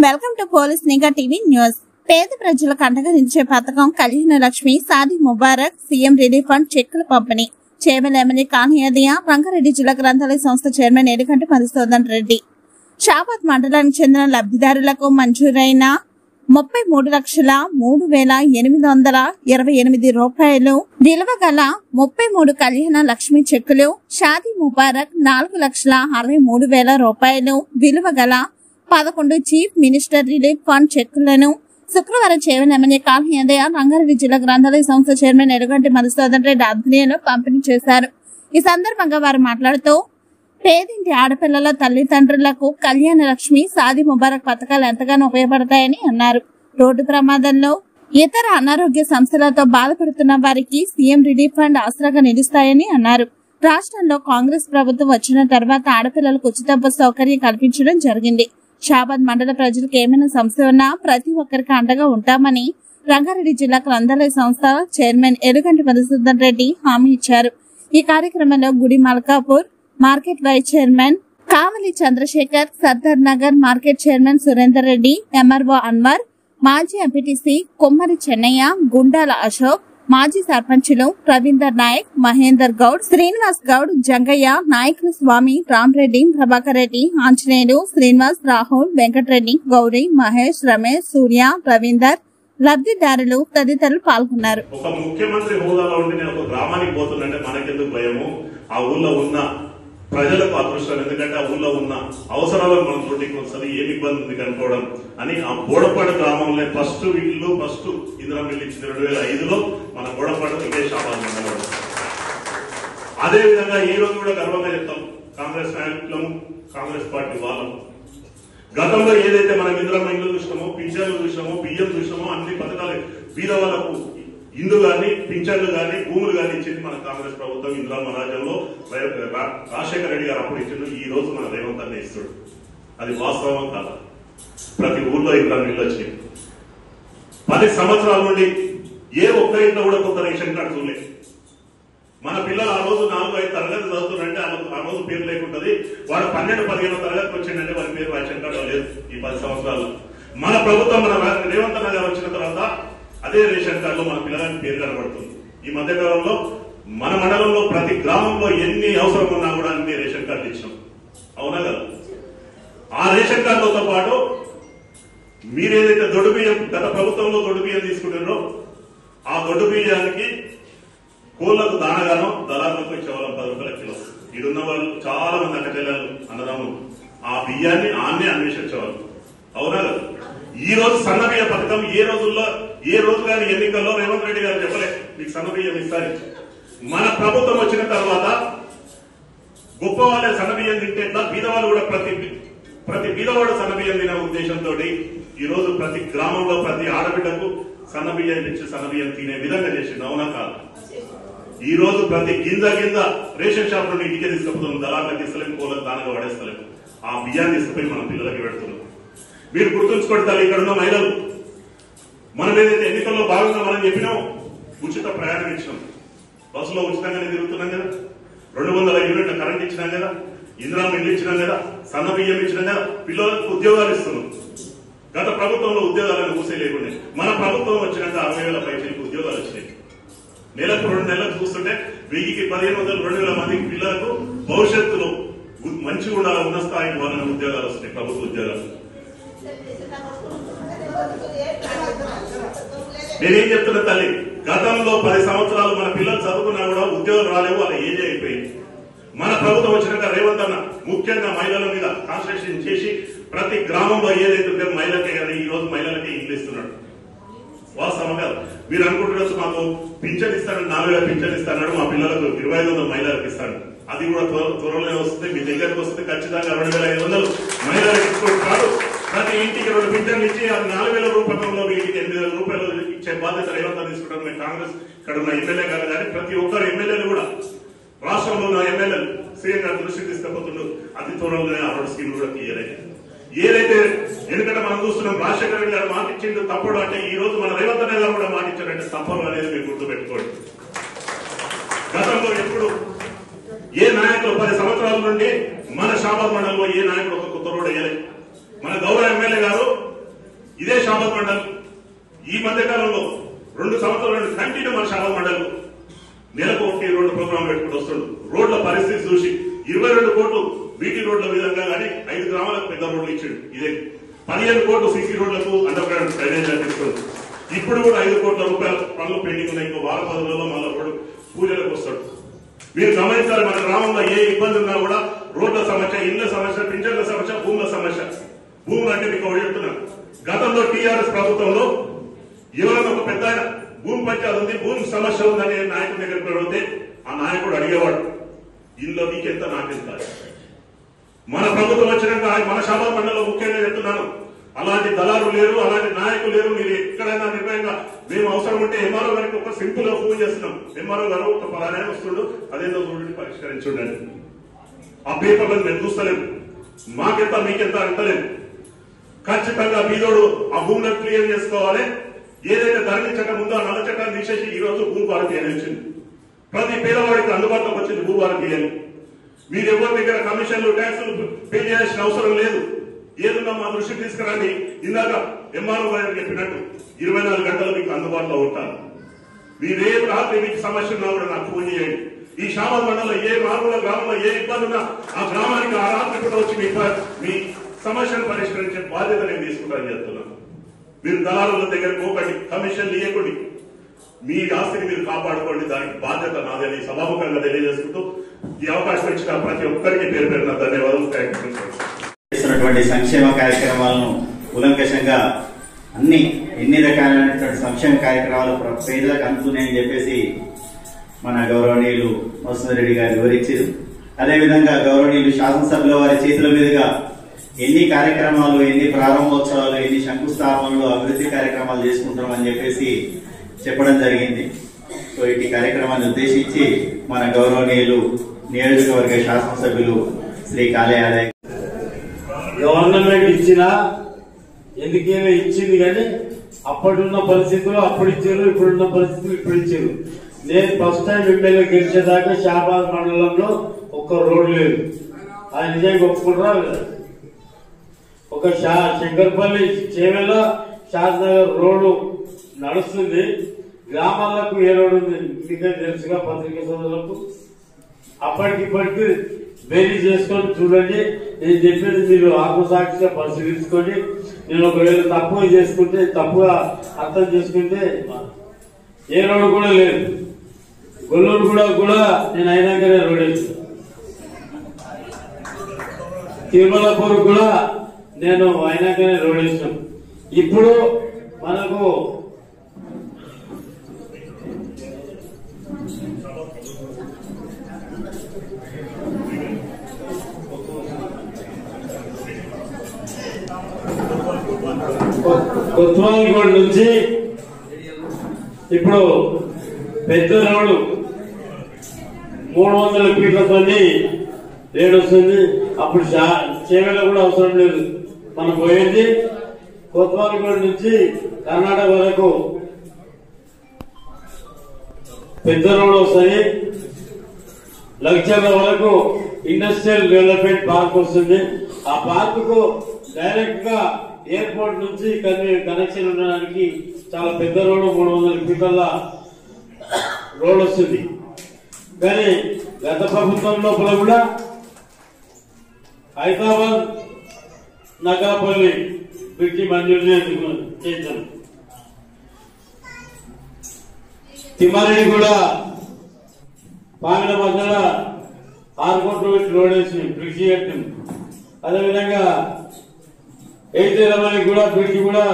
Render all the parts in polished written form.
Welcome to police నిఘా TV news. పేద ప్రజలకు అండగా నిలిచే పథకం Kalyana Lakshmi, Shaadi Mubarak, CM relief fund చెక్కుల పంపిణీ. చేవెళ్ల ఎమ్మెల్యే కాన్హయ్య, రంగారెడ్డి జిల్లా గ్రంథాలయ సంస్థ చైర్మన్ ఎలుగంటి మధుసూదన్ రెడ్డి. షాబాద్ మండలానికి చెందిన లబ్ధిదారులకు మంజూరైన 33,03,828 రూపాయలు విలువ గల 33 కళ్యాణ లక్ష్మి చెక్కులు, షాదీ ముబారక్ 4,63,000 రూపాయలు విలువ గల 11 చీఫ్ మినిస్టర్ రిలీఫ్ ఫండ్ చెక్కులను శుక్రవారం చేవెళ్ల ఎమ్మెల్యే కాన్హయ్య, రంగారెడ్డి జిల్లా గ్రంథాలయ సంస్థ చైర్మన్ ఎలుగంటి మధుసూదన్ రెడ్డి ఆధ్వర్యంలో పంపిణీ చేశారు. ఈ సందర్భంగా వారు మాట్లాడుతూ, పేదింటి ఆడపిల్లల తల్లిదండ్రులకు కళ్యాణ లక్ష్మి, షాదీ ముబారక్ పథకాలు ఎంతగానో ఉపయోగపడతాయని అన్నారు. రోడ్డు ప్రమాదంలో ఇతర అనారోగ్య సమస్యలతో బాధపడుతున్న వారికి సీఎం రిలీఫ్ ఫండ్ ఆసరాగా నిలుస్తాయని అన్నారు. రాష్ట్రంలో కాంగ్రెస్ ప్రభుత్వం వచ్చిన తర్వాత ఆడపిల్లలకు ఉచిత బస్సు సౌకర్యం కల్పించడం జరిగింది. షాబాద్ మండల ప్రజలకు ఏమైనా సమస్య ఉన్నా ప్రతి ఒక్కరికి అండగా ఉంటామని రంగారెడ్డి జిల్లా గ్రంథాలయ సంస్థ చైర్మన్ ఎలుగంటి మధుసూదన్ రెడ్డి హామీ ఇచ్చారు. ఈ కార్యక్రమంలో Gudi Malkapur market vice chairman Kavali Chandrashekar, Sardar Nagar market chairman Surender Reddy, MRO Anwar, మాజీ ఎంపీటీసీ కొమ్మరి చెన్నయ్య, గుండాల అశోక్, మాజీ సర్పంచులు రవీందర్ నాయక్, మహేందర్ గౌడ్, శ్రీనివాస్ గౌడ్, జంగయ్య, నాయకులు స్వామి, రామరెడ్డి, ప్రభాకర్ రెడ్డి, ఆంజనేయులు, శ్రీనివాస్, రాహుల్, వెంకటరెడ్డి, గౌరీ, మహేష్, రమేష్, సూర్య, రవీందర్, లబ్ధిదారులు తదితరులు పాల్గొన్నారు. ఒక ముఖ్యమంత్రి హోదాలో ఉండి నేను ఒక గ్రామానికి పోతుందంటే మనకెందుకు భయము? ఆ ఊళ్ళో ఉన్న ప్రజలకు అదృష్టం, ఎందుకంటే ఆ ఊళ్ళో ఉన్న అవసరాలను మనం తోటికి వస్తుంది, ఏమి ఇబ్బంది ఉంది కనుక్కోవడం అని ఆ బోడపాడు గ్రామంలో ఫస్ట్ ఇందిరా మిల్లు ఇచ్చింది 2005లో మన బోడపాడు ఇదే షాబాద్ మండలం. అదే విధంగా ఈ రోజు కూడా గర్వంగా చెప్తాం, కాంగ్రెస్ నాయకులము, కాంగ్రెస్ పార్టీ వాళ్ళము. గతంలో ఏదైతే మనం ఇందిరా మిల్లు చూసినామో, పింఛన్లు చూసినామో, బియ్యం చూసినామో, అన్ని పథకాలు బీద వాళ్ళకు ఇండ్లు గాని, పింఛన్లు గాని, భూములు గాని ఇచ్చింది మన కాంగ్రెస్ ప్రభుత్వం. ఇందిరామ రాజ్యంలో రాజశేఖర రెడ్డి గారు అప్పుడు ఇచ్చిండు, ఈ రోజు మన రేవంత్ అన్న ఇస్తాడు. అది వాస్తవం కాదు. ప్రతి ఊర్లో ఇందిరా మిల్లు వచ్చింది. 10 సంవత్సరాల నుండి ఏ ఒక్క ఇంట్లో కూడా కొత్త రేషన్ కార్డు చూడలేదు. మన పిల్లలు ఆ రోజు 4-5 తరగతి చదువుతున్నారంటే ఆ రోజు పేరు లేకుంటది. వాడు 12-15 తరగతికి వచ్చిందంటే వారి పేరు రేషన్ కార్డు లేదు. ఈ 10 సంవత్సరాలు మన ప్రభుత్వం, మన రేవంత్ అన్న గారు వచ్చిన తర్వాత అదే రేషన్ కార్డులో మన పిల్లగానికి పేరు కనబడుతుంది. ఈ మధ్య కాలంలో మన మండలంలో ప్రతి గ్రామంలో ఎన్ని అవసరం ఉన్నా కూడా అన్ని రేషన్ కార్డు ఇచ్చినాం. అవునా కదా? ఆ రేషన్ కార్డులతో పాటు మీరేదైతే దొడ్డు బియ్యం, గత ప్రభుత్వంలో దొడ్డు బియ్యం తీసుకుంటారో ఆ దొడ్డు బియ్యానికి కోళ్లకు దానగానం దళారులకు ఇచ్చేవాళ్ళం 10 రూపాయల కిలో. ఇడున్న వాళ్ళు చాలా మంది అక్కచెల్లెలు అన్నదమ్ములు ఆ బియ్యాన్ని ఆన్నే అన్వేషించేవాళ్ళు. అవునా కదా? ఈ రోజు సన్న బియ్య పథకం ఏ రోజు కానీ ఎన్నికల్లో రేవంత్ రెడ్డి గారు చెప్పలే మీకు సన్న బియ్యం ఇస్తారు. మన ప్రభుత్వం వచ్చిన తర్వాత గొప్ప వాళ్ళే సన్న బియ్యం తింటే బీదవాళ్ళు కూడా ప్రతి బీదవాడు సన్న బియ్యం తినే ఉద్దేశంతో ఈ రోజు ప్రతి గ్రామంలో ప్రతి ఆడబిడ్డకు సన్న బియ్యం ఇచ్చి సన్న బియ్యం తినే విధంగా చేసింది. అవునా కాదు? ఈ రోజు ప్రతి గింజ రేషన్ షాప్ నుండి ఇంటికే తీసుకుపోతున్నాం. దళాలకు ఇస్తలేము, కోళ్ళకు దానగా పడేస్తలేము. ఆ బియ్యాన్ని తీసుకుపోయి మన పిల్లలకి పెడుతున్నాం. మీరు గుర్తుంచుకోండి తల్లి, ఇక్కడ ఉన్న మహిళలు, మనం ఏదైతే ఎన్నికల్లో భాగంగా మనం చెప్పినాం, ఉచిత ప్రయాణం ఇచ్చినాం. బస్సులో ఉచితంగానే తిరుగుతున్నాం కదా, 200 యూనిట్ల కరెంట్ ఇచ్చినాం కదా, ఇందిరా మిల్లు ఇచ్చినాం కదా, సన్న బియ్యం ఇచ్చినాం కదా, పిల్లలకు ఉద్యోగాలు ఇస్తున్నాం. గత ప్రభుత్వంలో ఉద్యోగాలను ఊసే లేకుండా మన ప్రభుత్వం వచ్చినాక 60,000 పైసలకు ఉద్యోగాలు వచ్చినాయి. నెలకు 2 నెలలకు చూస్తుంటే 1000కి 1500 2,000 మందికి పిల్లలకు భవిష్యత్తులో మంచిగా ఉండాలి, ఉన్న స్థాయికి వాళ్ళని ఉద్యోగాలు వస్తున్నాయి, ప్రభుత్వ ఉద్యోగాలు. నేనేం చెప్తున్నా తల్లి, గతంలో 10 సంవత్సరాలు మన పిల్లలు చదువుకున్నా కూడా ఉద్యోగాలు రాలేవు, వాళ్ళ ఏజ్ అయిపోయింది. మన ప్రభుత్వం వచ్చినాక రేవంత్ అన్న ముఖ్యంగా మహిళల మీద కాన్సన్ట్రేషన్ చేసి ప్రతి గ్రామంలో ఏదైతే ఉంటే మహిళలకే కదా ఈ రోజు మహిళలకే ఇల్లు ఇస్తున్నాడు. వాస్తవం కాదు? మీరు అనుకుంటున్నారు మాకు పింఛన్ ఇస్తాడు, 4,000 పింఛన్ ఇస్తాడు, మా పిల్లలకు 2,500 మహిళలకు ఇస్తాడు. అది కూడా త్వరలోనే వస్తుంది, మీ దగ్గరకు వస్తుంది. ఖచ్చితంగా 2,500 మహిళలకు ఇచ్చుకోవడం కాదు, ప్రతి ఇంటికి 2 పింఛన్లు ఇచ్చి అది 4,000 రూపాయలలో వీటికి 8,000 రూపాయలు ఇచ్చే బాధ్యత రేవంత్ తీసుకుంటారు. మేము కాంగ్రెస్ ఇక్కడ ఉన్న ఎమ్మెల్యే గారు కానీ ప్రతి ఒక్కరు ఎమ్మెల్యేలు కూడా రాష్ట్రంలో ఉన్న ఎమ్మెల్యేలు సీఎం గారు దృష్టికి తీసుకుపోతుండ్రు. అతి త్వరలోనే ఆ 2 స్కీమ్లు కూడా తీయలేదు. ఏదైతే ఎందుకంటే మనం చూస్తున్నాం, రాజశేఖర రెడ్డి గారు మాట ఇచ్చిండు తప్పుడు అంటే ఈ రోజు మన రేవంత్ అన్న గారు కూడా మాట ఇచ్చారంటే తప్పదు అనేది మీరు గుర్తుపెట్టుకోండి. గతంలో ఎప్పుడు ఏ నాయకులు 10 సంవత్సరాల నుండి మన షాబాద్ మండలంలో ఏ నాయకుడు ఒక కొత్త రోడ్డు వేయలేదు. మన గౌరవ ఎమ్మెల్యే గారు ఇదే షాబాద్ మండల్ ఈ మధ్య కాలంలో 2 సంవత్సరాల కంటిన్యూ మన షాబాద్ మండల్ నెలకు 1-2 ప్రోగ్రాం పెట్టుకుంటూ వస్తుండు. రోడ్ల పరిస్థితి చూసి 22 కోట్లు బీటీ రోడ్ల విధంగా కానీ 5 గ్రామాలకు పెద్ద రోడ్లు ఇచ్చాడు. ఇదే 15 కోట్లు సీసీ రోడ్లకు అండర్ గ్రౌండ్ డ్రైనేజ్ అందిస్తుంది. ఇప్పుడు కూడా 5 కోట్ల రూపాయల పనులు పెండింగ్ ఉన్నాయి. ఇంకో వారం 10 రోజుల్లో మళ్ళీ రోడ్డు పూజలకు వస్తాడు. మీరు గమనించాలి, మన గ్రామంలో ఏ ఇబ్బంది ఉన్నా కూడా రోడ్ల సమస్య, ఇళ్ల సమస్య, పింఛన్ల సమస్య, భూముల సమస్య. భూములు అంటే మీకు ఒకటి చెప్తున్నాను, గతంలో టీఆర్ఎస్ ప్రభుత్వంలో ఎవరైనా ఒక పెద్ద భూమి పంచాయతీ ఉంది, భూమి సమస్య ఉందని నాయకుడి దగ్గరికి వెళ్తే ఆ నాయకుడు అడిగేవాడు, ఇల్లు నీకెంత నాకెంత. మన ప్రభుత్వం వచ్చినాక మన షాబాద్ మండలంలో ముఖ్యంగా చెప్తున్నాను, అలాంటి దళాలు లేరు, అలాంటి నాయకులు లేరు. మీరు ఎక్కడైనా నిర్ణయంగా మేము అవసరం ఉంటే ఎంఆర్ఓ గారికి ఒక సింపుల్ గా ఫోన్ చేస్తున్నాం. ఎంఆర్ఓ గారు ఒక పలానా వస్తుడు, అదేందో చూడండి, పరిష్కరించుండండి. ఆ పేపర్లను మేము చూస్తలేము, మాకెంత మీకెంత అంటలేము. ఖచ్చితంగా బీదోడు ఆ భూములను క్లియర్ చేసుకోవాలి. ఏదైతే ధరణి చట్టం ఉందో ఆ నల్ల చట్టాన్ని తీసేసి ఈ రోజు భూభారతి అని వచ్చింది. ప్రతి పేదవాడికి అందుబాటులోకి వచ్చింది భూభారతి అని. మీరు ఎవరి దగ్గర కమిషన్లు, ట్యాక్సులు పే చేయాల్సిన అవసరం లేదు. ఏదన్నా మా దృష్టికి తీసుకురండి. ఇందాక ఎంఆర్ఓ గారు చెప్పినట్టు 24 గంటలు మీకు అందుబాటులో ఉంటారు. మీరే రాత్రి మీకు సమస్య ఉన్నా కూడా నాకు ఫోన్ చేయండి. ఈ షాబాద్ మండలంలో ఏ మారుమూల గ్రామంలో ఏ ఇబ్బంది ఉన్నా ఆ గ్రామానికి ఆ రాత్రి కూడా వచ్చి మీ సమస్యను పరిష్కరించే బాధ్యత నేను తీసుకుంటానని చెప్తున్నాను. మీరు దళారుల దగ్గర పోకండి, కమిషన్లు ఇవ్వకండి, మీ ఆస్తిని మీరు కాపాడుకోండి. దానికి బాధ్యత నాదని సభాముఖంగా తెలియజేసుకుంటూ ఈ అవకాశం ఇచ్చిన ప్రతి ఒక్కరికి పేరు పేరున ధన్యవాదాలు. చేస్తున్నటువంటి సంక్షేమ కార్యక్రమాలను ఉలంకషంగా ఎన్ని రకాలైనటువంటి సంక్షేమ కార్యక్రమాలు పేదలకు అందుతున్నాయని చెప్పేసి మన గౌరవనీయులు మధుసూదన్ రెడ్డి గారు వివరించారు. అదేవిధంగా గౌరవనీయులు శాసనసభలో వారి చేతుల మీదుగా ఎన్ని కార్యక్రమాలు, ఎన్ని ప్రారంభోత్సవాలు, ఎన్ని శంకుస్థాపనలు, అభివృద్ధి కార్యక్రమాలు చేసుకుంటామని చెప్పేసి చెప్పడం జరిగింది. సో ఇటు కార్యక్రమాన్ని ఉద్దేశించి మన గౌరవనీయులు నియోజకవర్గ శాసనసభ్యులు శ్రీ కాళయాదయ్ గవర్నమెంట్ ఇచ్చినా ఎందుకేమో ఇచ్చింది, కానీ అప్పుడున్న పరిస్థితులు అప్పుడు ఇచ్చారు, ఇప్పుడున్న పరిస్థితులు ఇప్పుడు ఇచ్చారు. నేను ఫస్ట్ టైం ఎమ్మెల్యే గెలిచేదాకా షాబాద్ మండలంలో ఒక్క రోడ్ లేదు. ఆయన నిజంగా ఒప్పుకుంటారా? ఒక శంకర్పల్లి చేవెల షాద్నగర్ రోడ్డు నడుస్తుంది. గ్రామాలకు ఏ రోడ్డు ఉంది మీకే తెలుసుగా పత్రికా సోదరులకు. అప్పటికిప్పటికి వేరీ చేసుకొని చూడండి. నేను చెప్పేది మీరు ఆత్మసాక్షిగా పరిశీలించుకొని, నేను ఒకవేళ తప్పుగా చేసుకుంటే, తప్పుగా అర్థం చేసుకుంటే ఏ రోడ్డు కూడా లేదు. గొల్లూరు కూడా నేను అయినాకనే రోడ్ వేసాను. తిరుమలపూర్ కూడా నేను అయినాకనే రోడ్ వేసాను. ఇప్పుడు మనకు కొత్వాల్గూడ నుంచి ఇప్పుడు పెద్ద రోడ్డు 300 ఫీట్లతో రేడు వస్తుంది. అప్పుడు చేవెల కూడా అవసరం లేదు. మనం పోయేది కొత్వాల్గూడ నుంచి కర్ణాటక వరకు పెద్ద రోడ్డు వస్తుంది. లక్షల వరకు ఇండస్ట్రియల్ డెవలప్మెంట్ పార్క్ వస్తుంది. ఆ పార్క్ కు డైరెక్ట్ గా ఎయిర్పోర్ట్ నుంచి కనెక్షన్ ఉండడానికి చాలా పెద్ద రోడ్డు 300 ఫీట్ల రోడ్ వస్తుంది. కానీ గత ప్రభుత్వం లోపల కూడా హైదరాబాద్ నగరపల్లి బ్రిడ్జి మంజూరు చేశాం. తిమ్మారెడ్డి కూడా పామిన మధ్యలో 6 కోట్ల పెట్టి రోడ్ వేసి బ్రిడ్జి కట్టాం. అదేవిధంగా 8 కూడా బ్రిడ్జి కూడా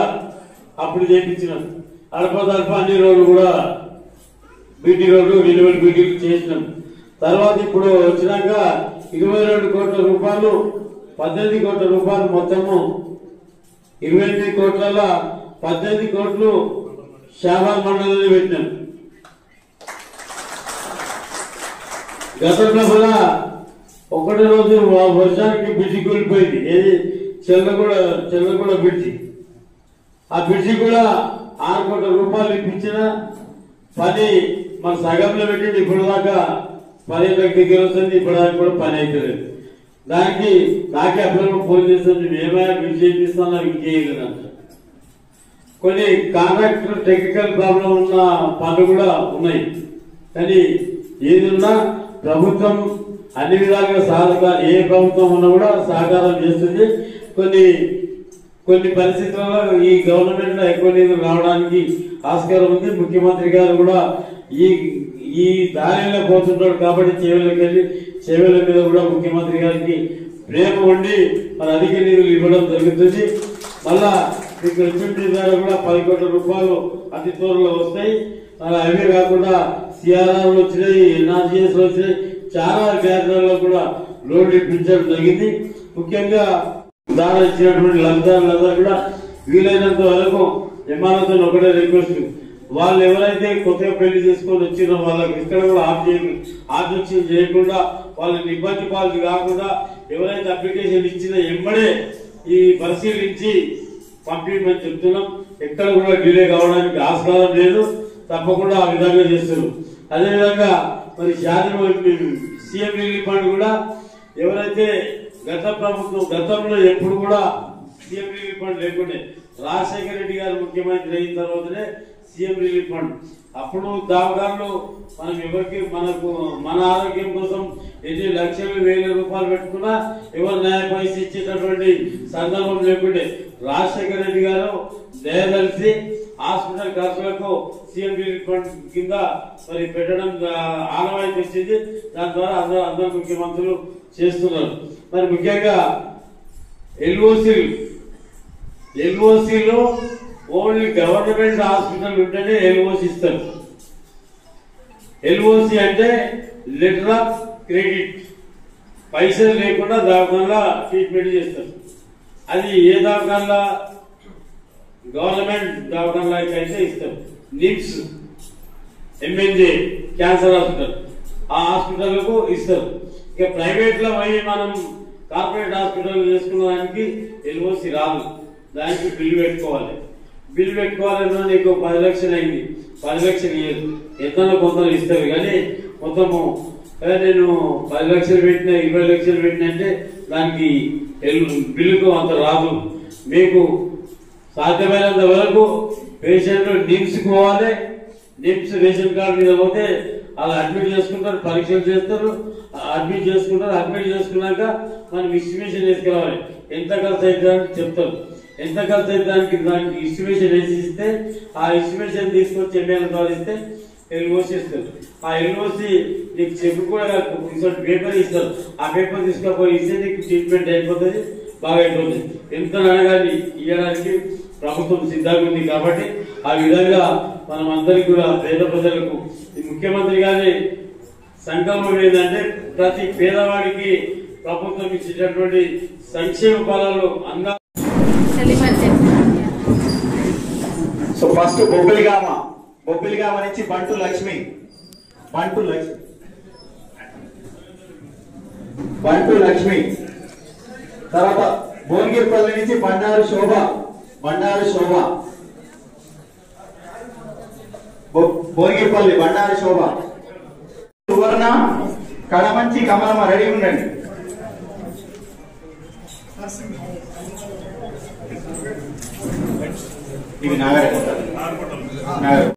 అప్పుడు చేయించినాం. అడపదడప అన్ని రోడ్లు కూడా బీటీ రోడ్లు, రెన్యువల్ బీటీలు చేసినాం. తర్వాత ఇప్పుడు వచ్చినాక 22 కోట్ల రూపాయలు, 18 కోట్ల రూపాయలు మొత్తము 28 కోట్ల 18 కోట్లు షాబాద్ మండలంలో పెట్టినాం. గతంలో కూడా ఒకటి రోజు వర్షానికి బ్రిడ్జి కూలిపోయింది. ఏది చెల్లగూడ బ్రిడ్జి. ఆ బ్రిడ్జి కూడా 6 కోట్ల రూపాయలు ఇప్పించిన పని మన సగంలో పెట్టింది. ఇప్పుడు దాకా 10 దగ్గర వస్తుంది. ఇప్పటిదాకా కూడా పని అవుతలేదు. దానికి నాకే అప్పుడు ఫోన్ చేస్తుంది, మేమే బ్రిడ్జి చేపిస్తాను, ఇంకేయలేదంట. కొన్ని కాంట్రాక్టర్ టెక్నికల్ ప్రాబ్లం ఉన్న పనులు కూడా ఉన్నాయి. కానీ ఏదున్నా ప్రభుత్వం అన్ని విధాలుగా ఏ ప్రభుత్వం ఉన్నా కూడా సహకారం చేస్తుంది. కొన్ని పరిస్థితులలో ఈ గవర్నమెంట్ లో ఎక్కువ నిధులు రావడానికి ఆస్కారం ఉంది. ముఖ్యమంత్రి గారు కూడా ఈ దారిలో పోతుంటాడు కాబట్టి చేవెళ్ళ మీద కూడా ముఖ్యమంత్రి గారికి ప్రేమ ఉండి మరి అధిక నిధులు ఇవ్వడం జరుగుతుంది. మళ్ళా మీకు ఎస్ఎంటీ ద్వారా కూడా 10 కోట్ల రూపాయలు అతి త్వరలో వస్తాయి. అవే కాకుండా సిఆర్ఆర్లు వచ్చినాయి, ఎన్ఆర్జీఎస్ వచ్చినాయి, చాలా కేంద్రాల్లో కూడా లోన్లు ఇప్పించడం జరిగింది. ముఖ్యంగా దాని ఇచ్చినటువంటి లబ్ధిదారులందరూ కూడా వీలైనంత వరకు ఎంఆర్ఓతో ఒకటే రిక్వెస్ట్, వాళ్ళు ఎవరైతే కొత్తగా పెళ్లి చేసుకొని వచ్చినో వాళ్ళకి ఇక్కడ కూడా ఆబ్జెక్షన్ చేయకుండా వాళ్ళని ఇబ్బంది పాలు కాకుండా ఎవరైతే అప్లికేషన్ ఇచ్చినా ఎంబడే ఈ పరిశీలించి పంపించమని చెప్తున్నాం. ఎక్కడ కూడా డిలే కావడానికి ఆస్కారం లేదు. తప్పకుండా ఆ విధంగా చేస్తున్నారు. అదేవిధంగా మరి సీఎం రిలీఫ్ ఫండ్ కూడా ఎవరైతే గతంలో ఎప్పుడు కూడా సీఎం రిలీఫ్ ఫండ్ లేకుండే, రాజశేఖర రెడ్డి గారు ముఖ్యమంత్రి అయిన తర్వాతనే సీఎం రిలీఫ్ ఫండ్. అప్పుడు దావగారులు మన ఆరోగ్యం కోసం ఎన్ని లక్షలు వేల రూపాయలు పెట్టుకున్నా ఎవరు న్యాయ పైసలు ఇచ్చేటటువంటి సందర్భం లేకుండే. రాజశేఖర రెడ్డి గారు దయదలిసి హాస్పిటల్ ఖర్చులకు సీఎం రిలీఫ్ ఫండ్ కింద మరి పెట్టడం ఆనవాయితీ వచ్చింది. దాని ద్వారా అందరూ ముఖ్యమంత్రులు చేస్తున్నారు. మరి ముఖ్యంగా ఎల్ఓసీలో ఓన్లీ గవర్నమెంట్ హాస్పిటల్ ఉంటేనే ఎల్ఓసి ఇస్తారు. ఎల్ఓసి అంటే లెటర్ ఆఫ్ క్రెడిట్, పైసలు లేకుండా దవాఖానలో ట్రీట్మెంట్ చేస్తారు. అది ఏ దవాఖానలో గవర్నమెంట్ దవాఖానలో అయితే ఇస్తారు. నిమ్స్, ఎంఎన్జే క్యాన్సర్ హాస్పిటల్, ఆ హాస్పిటల్కు ఇస్తారు. ఇక ప్రైవేట్ లో పోయి మనం కార్పొరేట్ హాస్పిటల్ చేసుకున్న దానికి ఎల్ఓసి రాదు. దానికి బిల్లు పెట్టుకోవాలన్నా నీకు 10 లక్షలు అయింది, 10 లక్షలు ఇయ్యదు, ఎంతనో కొంత ఇస్తారు. కానీ మొత్తము నేను 10 లక్షలు పెట్టినా 20 లక్షలు పెట్టినా అంటే దానికి బిల్లుకు అంత రాదు. మీకు సాధ్యమైనంత వరకు పేషెంట్ నిమ్స్ పోవాలి. నిమ్స్ రేషన్ కార్డు మీద పోతే అలా అడ్మిట్ చేసుకుంటారు, పరీక్షలు చేస్తారు, అడ్మిట్ చేసుకున్నాక మనం ఎస్టిమేషన్ వేసుకోవాలి. ఎంత ఖర్చు అవుతుందని చెప్తారు. ఎంత ఖర్చు అవుతానికి దానికి ఎస్టిమేషన్ వేసి ఇస్తే ఆ ఎస్టిమేషన్ తీసుకొచ్చి ఎమ్మెల్యే ద్వారా ఇస్తే ఎల్ఓసి ఇస్తారు. ఆ ఎల్ఓసి నీకు చెప్పు కూడా పేపర్ ఇస్తారు. ఆ పేపర్ తీసుకపోయి ఇస్తే నీకు ట్రీట్మెంట్ అయిపోతుంది, బాగా అయిపోతుంది. ఎంత అనగాని ఇవ్వడానికి ప్రభుత్వం సిద్ధంగా ఉంది. కాబట్టి ఆ విధంగా మనం అందరికీ కూడా పేద ప్రజలకు ముఖ్యమంత్రి గారి సంకల్పం ఏంటంటే ప్రతి పేదవాడికి ప్రభుత్వం ఇచ్చేటటువంటి సంక్షేమ ఫలాలు అందా. సో ఫస్ట్ బొబ్బిలిగామ నుంచి బంటు లక్ష్మి, తర్వాత భువనగిరిపల్లి నుంచి బండారు శోభ, భువనగిరిపల్లి బండారు శోభ, సువర్ణ, కడమంచి కమలమ్మ రెడీ ఉండండి. ఇది నాగరే